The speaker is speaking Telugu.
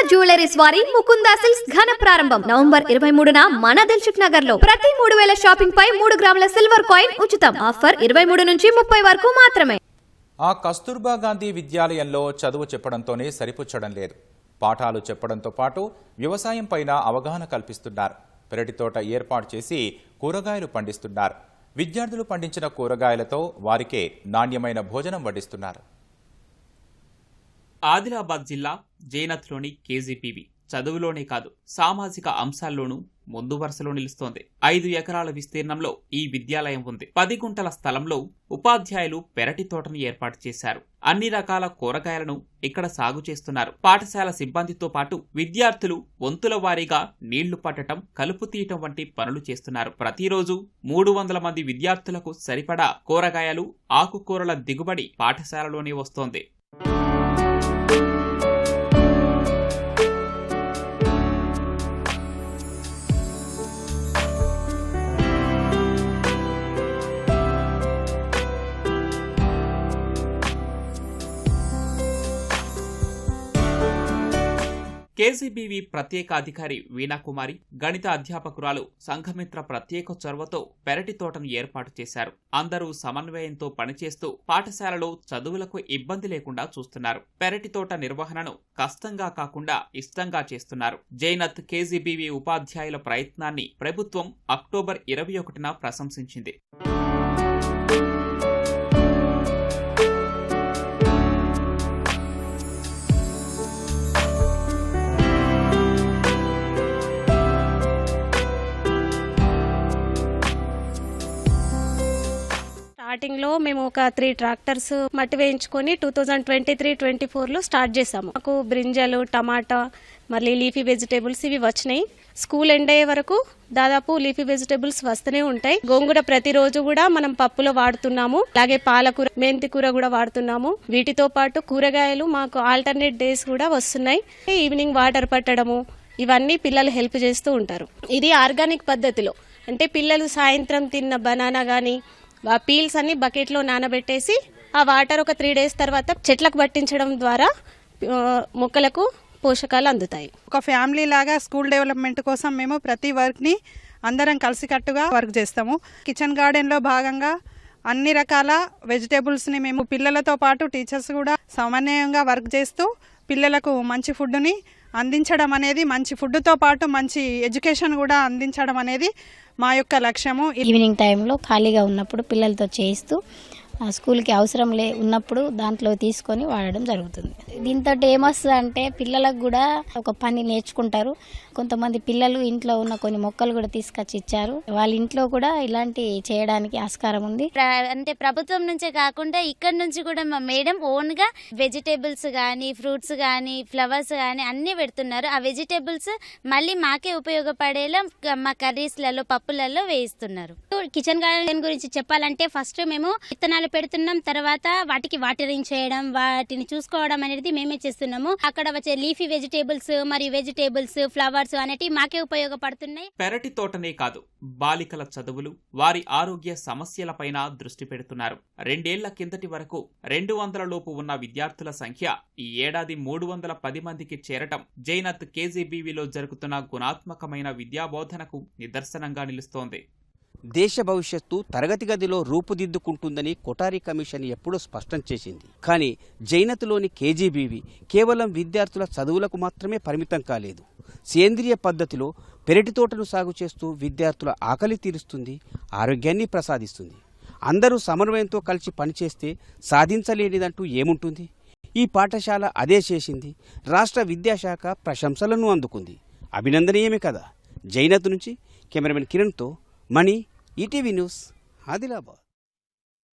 జ్యువెలరీస్ వారి ముకుందా సిల్క్స్ ఘన ప్రారంభం నవంబర్ 23న మన దిల్సుఖ్ నగర్ లో ప్రతి 3000 షాపింగ్ పై 3 గ్రాముల సిల్వర్ కాయిన్ ఉచితం. ఆఫర్ 23 నుంచి 30 వరకు మాత్రమే. ఆ కస్తూర్బా గాంధీ విద్యాలయంలో చదువు చెప్పడంతోనే సరిపుచ్చడం లేదు. పాఠాలు చెప్పడంతో పాటు వ్యవసాయం పైన అవగాహన కల్పిస్తున్నారు. పెరటి తోట ఏర్పాటు చేసి కూరగాయలు పండిస్తున్నారు. విద్యార్థులు పండించిన కూరగాయలతో వారికే నాణ్యమైన భోజనం వడ్డిస్తున్నారు. ఆదిలాబాద్ జిల్లా జైనత్లోని కేజీపీవి చదువులోనే కాదు సామాజిక అంశాల్లోనూ ముందు వరుసలో నిలుస్తోంది. 5 ఎకరాల విస్తీర్ణంలో ఈ విద్యాలయం ఉంది. 10 గుంటల స్థలంలో ఉపాధ్యాయులు పెరటి తోటను ఏర్పాటు చేశారు. అన్ని రకాల కూరగాయలను ఇక్కడ సాగు చేస్తున్నారు. పాఠశాల సిబ్బందితో పాటు విద్యార్థులు వంతుల వారీగా నీళ్లు పట్టడం, కలుపు తీయటం వంటి పనులు చేస్తున్నారు. ప్రతిరోజు 300 మంది విద్యార్థులకు సరిపడా కూరగాయలు, ఆకుకూరల దిగుబడి పాఠశాలలోనే వస్తోంది. కేసీబీవీ ప్రత్యేక అధికారి వీణాకుమారి, గణిత అధ్యాపకురాలు సంఘమిత్ర ప్రత్యేక చొరవతో పెరటి తోటను ఏర్పాటు చేశారు. అందరూ సమన్వయంతో పనిచేస్తూ పాఠశాలలో చదువులకు ఇబ్బంది లేకుండా చూస్తున్నారు. పెరటి తోట నిర్వహణను కష్టంగా కాకుండా ఇష్టంగా చేస్తున్నారు. జైనత్ కేజీబీవీ ఉపాధ్యాయుల ప్రయత్నాన్ని ప్రభుత్వం అక్టోబర్ 21న ప్రశంసించింది. స్టార్టింగ్లో మేము ఒక 3 ట్రాక్టర్స్ మట్టి వేయించుకొని 2023-24లో స్టార్ట్ చేసాము. మాకు బ్రింజలు, టమాటా, మళ్ళీ లీఫీ వెజిటేబుల్స్ ఇవి వచ్చినాయి. స్కూల్ ఎండ్ అయ్యే వరకు దాదాపు లీఫీ వెజిటేబుల్స్ వస్తూనే ఉంటాయి. గోంగూర ప్రతిరోజు కూడా మనం పప్పులో వాడుతున్నాము. అలాగే పాలకూర, మెంతి కూర కూడా వాడుతున్నాము. వీటితో పాటు కూరగాయలు మాకు ఆల్టర్నేట్ డేస్ కూడా వస్తున్నాయి. ఈవినింగ్ వాటర్ పట్టడము ఇవన్నీ పిల్లలు హెల్ప్ చేస్తూ ఉంటారు. ఇది ఆర్గానిక్ పద్ధతిలో, అంటే పిల్లలు సాయంత్రం తిన్న బనానా కానీ ఆ పీల్స్ అన్ని బకెట్లో నానబెట్టేసి ఆ వాటర్ ఒక 3 డేస్ తర్వాత చెట్లకు పట్టించడం ద్వారా మొక్కలకు పోషకాలు అందుతాయి. ఒక ఫ్యామిలీ లాగా స్కూల్ డెవలప్మెంట్ కోసం మేము ప్రతి వర్క్ని అందరం కలిసికట్టుగా వర్క్ చేస్తాము. కిచెన్ గార్డెన్లో భాగంగా అన్ని రకాల వెజిటేబుల్స్ని మేము పిల్లలతో పాటు టీచర్స్ కూడా సమన్వయంగా వర్క్ చేస్తూ పిల్లలకు మంచి ఫుడ్ని అందించడం అనేది, మంచి ఫుడ్తో పాటు మంచి ఎడ్యుకేషన్ కూడా అందించడం అనేది మా యొక్క లక్ష్యము. ఈవినింగ్ టైంలో ఖాళీగా ఉన్నప్పుడు పిల్లలతో చేయిస్తూ స్కూల్కి అవసరం ఉన్నప్పుడు దాంట్లో తీసుకొని వాడడం జరుగుతుంది. దీంతో ఏమొస్తుంది అంటే పిల్లలకు కూడా ఒక పని నేర్చుకుంటారు. కొంతమంది పిల్లలు ఇంట్లో ఉన్న కొన్ని మొక్కలు కూడా తీసుకొచ్చి ఇచ్చారు. వాళ్ళ ఇంట్లో కూడా ఇలాంటి చేయడానికి ఆస్కారం ఉంది. అంటే ప్రభుత్వం నుంచే కాకుండా ఇక్కడ నుంచి కూడా మా మేడం ఓన్గా వెజిటేబుల్స్ కానీ, ఫ్రూట్స్ కానీ, ఫ్లవర్స్ కానీ అన్నీ పెడుతున్నారు. ఆ వెజిటేబుల్స్ మళ్ళీ మాకే ఉపయోగపడేలా మా కర్రీస్లలో, పప్పులలో వేయిస్తున్నారు. కిచెన్ గార్డెన్ గురించి చెప్పాలంటే ఫస్ట్ మేము విత్తనాలు పెడుతున్నాం. తర్వాత వాటికి వాటరింగ్ చేయడం, వాటిని చూసుకోవడం అనేది మేమే చేస్తున్నాము. అక్కడ వచ్చే లీఫీ వెజిటేబుల్స్ మరియు వెజిటేబుల్స్, ఫ్లవర్స్ అనేటివి మాకే ఉపయోగపడుతున్నాయి. పెరటి తోటనే కాదు, బాలికల చదువులు, వారి ఆరోగ్య సమస్యలపైన దృష్టి పెడుతున్నారు. 2 ఏళ్ల కిందటి వరకు 200 లోపు ఉన్న విద్యార్థుల సంఖ్య ఈ ఏడాది 310 మందికి చేరటం జైనత్ కేజీబీవీలో జరుగుతున్న గుణాత్మకమైన విద్యాబోధనకు నిదర్శనంగా నిలుస్తోంది. దేశ భవిష్యత్తు తరగతి గదిలో రూపుదిద్దుకుంటుందని కొఠారి కమిషన్ ఎప్పుడూ స్పష్టం చేసింది. కానీ జైనత్లోని కేజీబీవీ కేవలం విద్యార్థుల చదువులకు మాత్రమే పరిమితం కాలేదు. సేంద్రియ పద్ధతిలో పెరటి తోటను సాగు చేస్తూ విద్యార్థుల ఆకలి తీరుస్తుంది, ఆరోగ్యాన్ని ప్రసాదిస్తుంది. అందరూ సమన్వయంతో కలిసి పనిచేస్తే సాధించలేనిదంటూ ఏముంటుంది? ఈ పాఠశాల అదే చేసింది. రాష్ట్ర విద్యాశాఖ ప్రశంసలను అందుకుంది. అభినందనీయమే కదా. జైనత్ నుంచి కెమెరామెన్ కిరణ్తో మణి, ఈటీవీ న్యూస్, ఆదిలాబాద్.